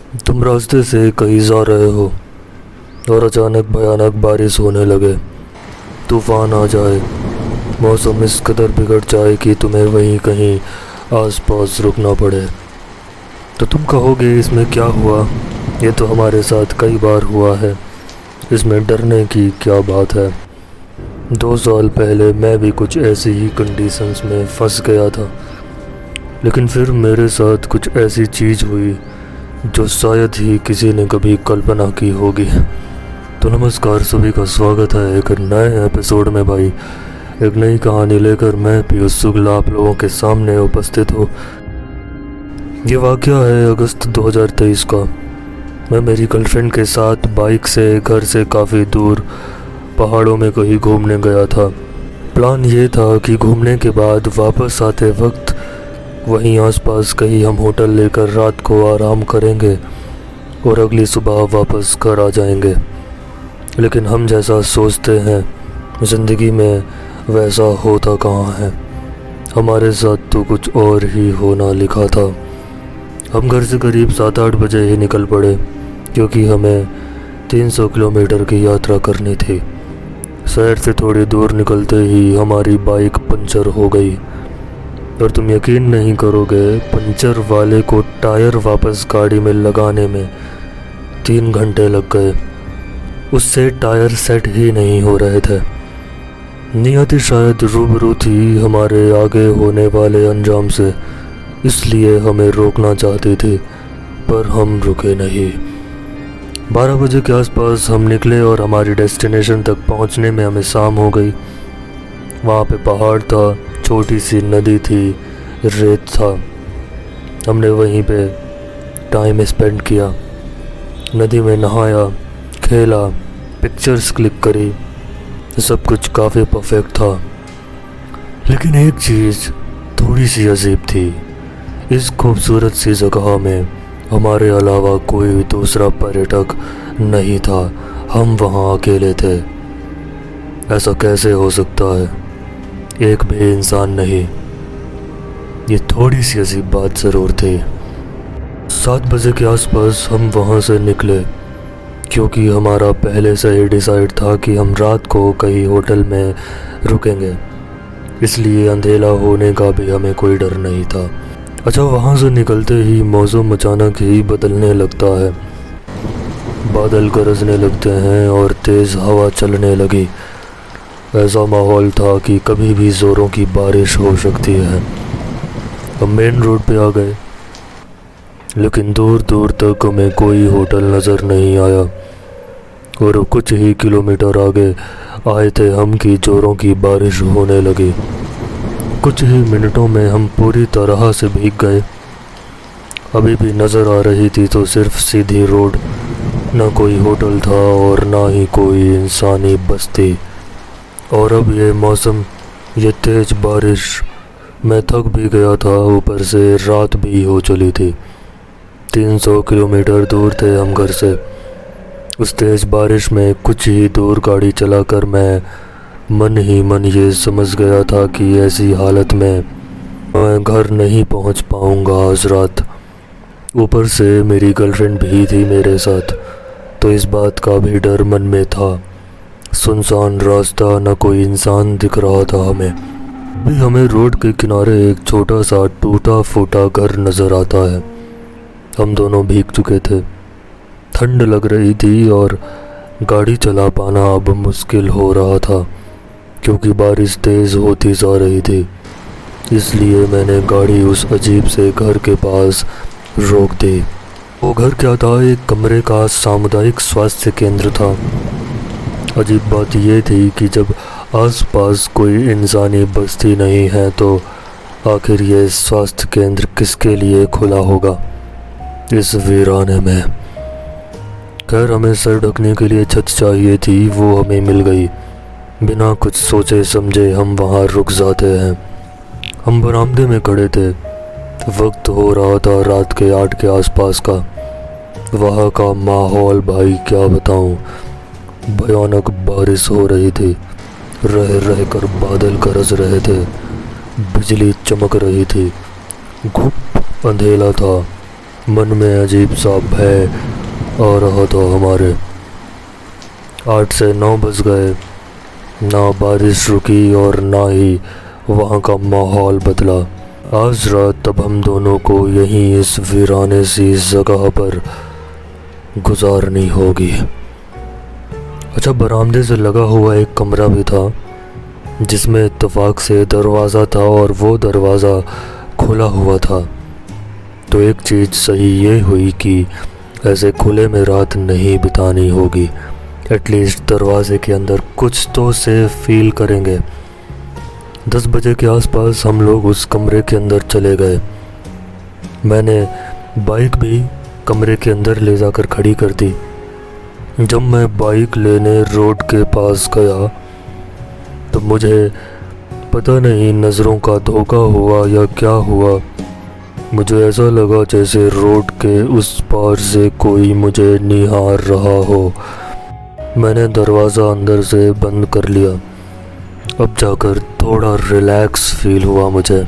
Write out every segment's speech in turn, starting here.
तुम रास्ते से कहीं जा रहे हो और अचानक भयानक बारिश होने लगे। तूफान आ जाए, मौसम इस कदर बिगड़ जाए कि तुम्हें वहीं कहीं आसपास रुकना पड़े। तो तुम कहोगे इसमें क्या हुआ, ये तो हमारे साथ कई बार हुआ है, इसमें डरने की क्या बात है। 2 साल पहले मैं भी कुछ ऐसी ही कंडीशंस में फंस गया था, लेकिन फिर मेरे साथ कुछ ऐसी चीज़ हुई जो शायद ही किसी ने कभी कल्पना की होगी। तो नमस्कार, सभी का स्वागत है एक नए एपिसोड में। भाई, एक नई कहानी लेकर मैं पीयूष शुक्ला आप लोगों के सामने उपस्थित हूँ। ये वाक़या है अगस्त 2023 का। मैं मेरी गर्लफ्रेंड के साथ बाइक से घर से काफ़ी दूर पहाड़ों में कहीं घूमने गया था। प्लान ये था कि घूमने के बाद वापस आते वक्त वहीं आसपास कहीं हम होटल लेकर रात को आराम करेंगे और अगली सुबह वापस घर आ जाएंगे। लेकिन हम जैसा सोचते हैं ज़िंदगी में वैसा होता कहाँ है। हमारे साथ तो कुछ और ही होना लिखा था। हम घर से करीब 7-8 बजे ही निकल पड़े, क्योंकि हमें 300 किलोमीटर की यात्रा करनी थी। शहर से थोड़ी दूर निकलते ही हमारी बाइक पंचर हो गई, और तुम यकीन नहीं करोगे, पंचर वाले को टायर वापस गाड़ी में लगाने में 3 घंटे लग गए। उससे टायर सेट ही नहीं हो रहे थे। नियति शायद रूबरू थी हमारे आगे होने वाले अंजाम से, इसलिए हमें रोकना चाहती थी, पर हम रुके नहीं। 12 बजे के आसपास हम निकले और हमारी डेस्टिनेशन तक पहुंचने में हमें शाम हो गई। वहाँ पे पहाड़ था, छोटी सी नदी थी, रेत था। हमने वहीं पे टाइम स्पेंड किया, नदी में नहाया, खेला, पिक्चर्स क्लिक करी। सब कुछ काफ़ी परफेक्ट था। लेकिन एक चीज़ थोड़ी सी अजीब थी। इस खूबसूरत सी जगह में हमारे अलावा कोई दूसरा पर्यटक नहीं था। हम वहाँ अकेले थे। ऐसा कैसे हो सकता है? एक भी इंसान नहीं। ये थोड़ी सी अजीब बात ज़रूर थी। 7 बजे के आसपास हम वहाँ से निकले, क्योंकि हमारा पहले से ही डिसाइड था कि हम रात को कहीं होटल में रुकेंगे, इसलिए अंधेरा होने का भी हमें कोई डर नहीं था। अच्छा, वहाँ से निकलते ही मौसम अचानक ही बदलने लगता है। बादल गरजने लगते हैं और तेज़ हवा चलने लगी। ऐसा माहौल था कि कभी भी ज़ोरों की बारिश हो सकती है। हम मेन रोड पे आ गए, लेकिन दूर दूर तक हमें कोई होटल नज़र नहीं आया। और कुछ ही किलोमीटर आगे आए थे हम कि ज़ोरों की बारिश होने लगी। कुछ ही मिनटों में हम पूरी तरह से भीग गए। अभी भी नज़र आ रही थी तो सिर्फ सीधी रोड, ना कोई होटल था और ना ही कोई इंसानी बस्ती। और अब ये मौसम, ये तेज़ बारिश, मैं थक भी गया था, ऊपर से रात भी हो चली थी। 300 किलोमीटर दूर थे हम घर से। उस तेज़ बारिश में कुछ ही दूर गाड़ी चलाकर मैं मन ही मन ये समझ गया था कि ऐसी हालत में मैं घर नहीं पहुंच पाऊंगा आज रात। ऊपर से मेरी गर्लफ्रेंड भी थी मेरे साथ, तो इस बात का भी डर मन में था। सुनसान रास्ता, न कोई इंसान दिख रहा था हमें। भी हमें रोड के किनारे एक छोटा सा टूटा फूटा घर नज़र आता है। हम दोनों भीग चुके थे, ठंड लग रही थी और गाड़ी चला पाना अब मुश्किल हो रहा था, क्योंकि बारिश तेज़ होती जा रही थी। इसलिए मैंने गाड़ी उस अजीब से घर के पास रोक दी। वो घर क्या था? एक कमरे का सामुदायिक स्वास्थ्य केंद्र था। अजीब बात यह थी कि जब आसपास कोई इंसानी बस्ती नहीं है तो आखिर ये स्वास्थ्य केंद्र किसके लिए खुला होगा इस वीराने में। खैर, हमें सर ढकने के लिए छत चाहिए थी, वो हमें मिल गई। बिना कुछ सोचे समझे हम वहाँ रुक जाते हैं। हम बरामदे में खड़े थे। वक्त हो रहा था रात के 8 के आसपास का। वहाँ का माहौल भाई क्या बताऊँ, भयानक बारिश हो रही थी। रह रह कर बादल गरज रहे थे, बिजली चमक रही थी, घुप अंधेरा था। मन में अजीब सा भय आ रहा था हमारे। 8 से 9 बज गए, ना बारिश रुकी और ना ही वहाँ का माहौल बदला। आज रात तब हम दोनों को यहीं इस वीराने सी जगह पर गुजारनी होगी। अच्छा, बरामदे से लगा हुआ एक कमरा भी था जिसमें इत्तेफाक से दरवाज़ा था और वो दरवाज़ा खुला हुआ था। तो एक चीज़ सही ये हुई कि ऐसे खुले में रात नहीं बितानी होगी। एटलीस्ट दरवाजे के अंदर कुछ तो सेफ फील करेंगे। 10 बजे के आसपास हम लोग उस कमरे के अंदर चले गए। मैंने बाइक भी कमरे के अंदर ले जाकर खड़ी कर दी। जब मैं बाइक लेने रोड के पास गया तो मुझे पता नहीं नज़रों का धोखा हुआ या क्या हुआ, मुझे ऐसा लगा जैसे रोड के उस पार से कोई मुझे निहार रहा हो। मैंने दरवाज़ा अंदर से बंद कर लिया। अब जाकर थोड़ा रिलैक्स फील हुआ मुझे।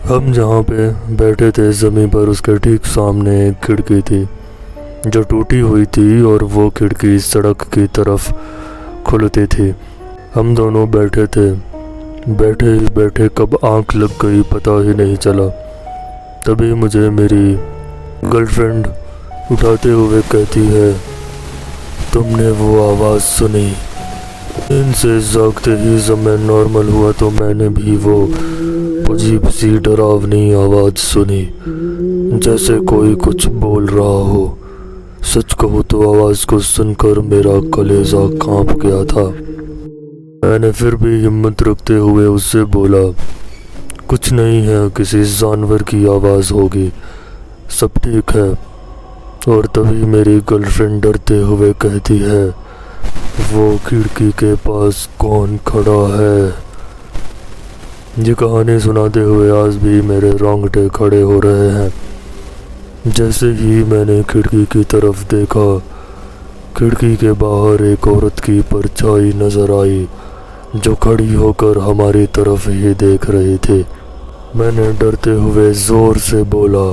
हम जहाँ पे बैठे थे ज़मीन पर, उसके ठीक सामने एक खिड़की थी जो टूटी हुई थी और वो खिड़की सड़क की तरफ खुलती थी। हम दोनों बैठे थे। बैठे ही बैठे कब आँख लग गई पता ही नहीं चला। तभी मुझे मेरी गर्लफ्रेंड उठाते हुए कहती है, तुमने वो आवाज़ सुनी? इनसे जागते ही जब मैं नॉर्मल हुआ तो मैंने भी वो अजीब सी डरावनी आवाज़ सुनी, जैसे कोई कुछ बोल रहा हो। सच कहूँ तो आवाज़ को सुनकर मेरा कलेजा कांप गया था। मैंने फिर भी हिम्मत रखते हुए उससे बोला, कुछ नहीं है, किसी जानवर की आवाज़ होगी, सब ठीक है। और तभी मेरी गर्लफ्रेंड डरते हुए कहती है, वो खिड़की के पास कौन खड़ा है? ये कहानी सुनाते हुए आज भी मेरे रोंगटे खड़े हो रहे हैं। जैसे ही मैंने खिड़की की तरफ देखा, खिड़की के बाहर एक औरत की परछाई नजर आई जो खड़ी होकर हमारी तरफ ही देख रही थी। मैंने डरते हुए ज़ोर से बोला,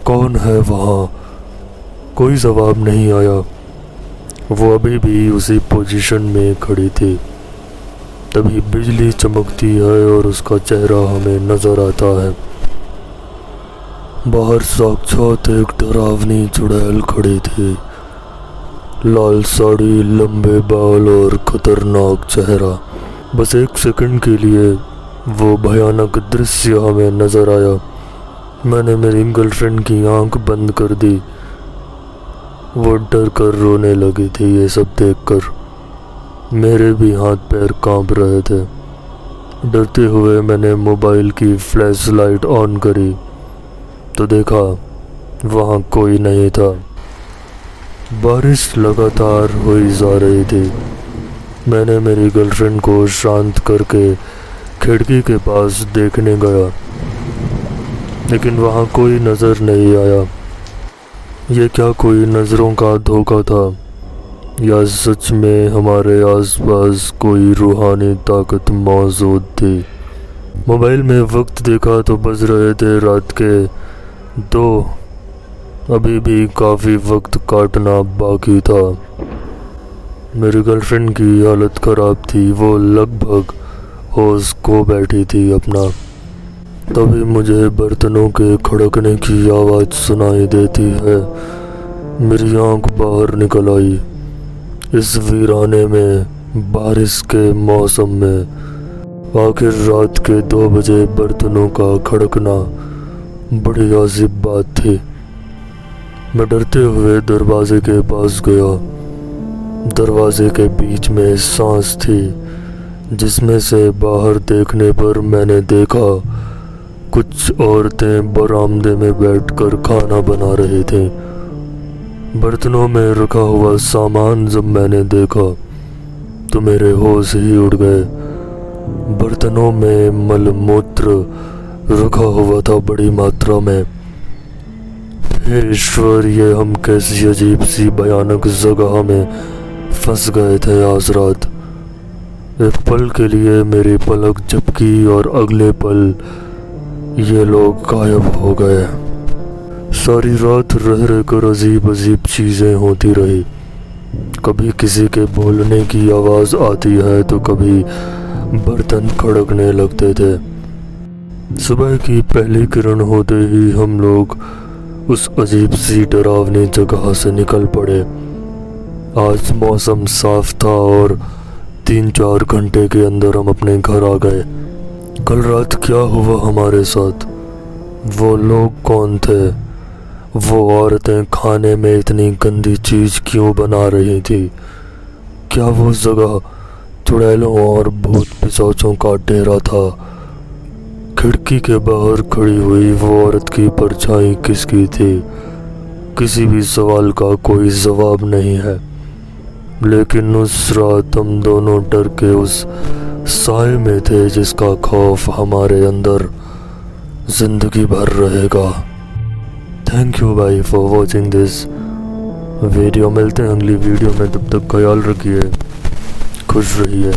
कौन है वहाँ? कोई जवाब नहीं आया। वो अभी भी उसी पोजीशन में खड़ी थी। तभी बिजली चमकती है और उसका चेहरा हमें नजर आता है। बाहर साक्षात एक डरावनी चुड़ैल खड़ी थी। लाल साड़ी, लंबे बाल और खतरनाक चेहरा। बस एक सेकंड के लिए वो भयानक दृश्य हमें नजर आया। मैंने मेरी गर्लफ्रेंड की आंख बंद कर दी। वो डर कर रोने लगी थी ये सब देखकर। मेरे भी हाथ पैर कांप रहे थे। डरते हुए मैंने मोबाइल की फ्लैश लाइट ऑन करी तो देखा वहाँ कोई नहीं था। बारिश लगातार हुई जा रही थी। मैंने मेरी गर्लफ्रेंड को शांत करके खिड़की के पास देखने गया, लेकिन वहाँ कोई नज़र नहीं आया। ये क्या कोई नज़रों का धोखा था या सच में हमारे आसपास कोई रूहानी ताकत मौजूद थी? मोबाइल में वक्त देखा तो बज रहे थे रात के 2। अभी भी काफ़ी वक्त काटना बाकी था। मेरी गर्लफ्रेंड की हालत ख़राब थी। वो लगभग होश खो बैठी थी अपना। तभी मुझे बर्तनों के खड़कने की आवाज़ सुनाई देती है। मेरी आंख बाहर निकल आई। इस वीराने में, बारिश के मौसम में, आखिर रात के 2 बजे बर्तनों का खड़कना बड़ी अजीब बात थी। मैं डरते हुए दरवाजे के पास गया। दरवाजे के बीच में सांस थी जिसमें से बाहर देखने पर मैंने देखा कुछ औरतें बरामदे में बैठकर खाना बना रही थीं। बर्तनों में रखा हुआ सामान जब मैंने देखा तो मेरे होश ही उड़ गए। बर्तनों में मलमूत्र रखा हुआ था बड़ी मात्रा में। हे ईश्वर, ये हम कैसी अजीब सी भयानक जगह में फंस गए थे आज रात। एक पल के लिए मेरी पलक झपकी और अगले पल ये लोग गायब हो गए। सारी रात रह रहकर अजीब अजीब चीज़ें होती रही। कभी किसी के बोलने की आवाज़ आती है तो कभी बर्तन खड़कने लगते थे। सुबह की पहली किरण होते ही हम लोग उस अजीब सी डरावनी जगह से निकल पड़े। आज मौसम साफ था और 3-4 घंटे के अंदर हम अपने घर आ गए। कल रात क्या हुआ हमारे साथ? वो लोग कौन थे? वो औरतें खाने में इतनी गंदी चीज़ क्यों बना रही थी? क्या वो जगह चुड़ैलों और भूत पिशाचों का डेरा था? खिड़की के बाहर खड़ी हुई वो औरत की परछाई किसकी थी? किसी भी सवाल का कोई जवाब नहीं है। लेकिन उस रात हम दोनों डर के उस साए में थे जिसका खौफ हमारे अंदर जिंदगी भर रहेगा। थैंक यू भाई फॉर वॉचिंग दिस वीडियो। मिलते हैं अगली वीडियो में, तब तक ख्याल रखिए, खुश रहिए।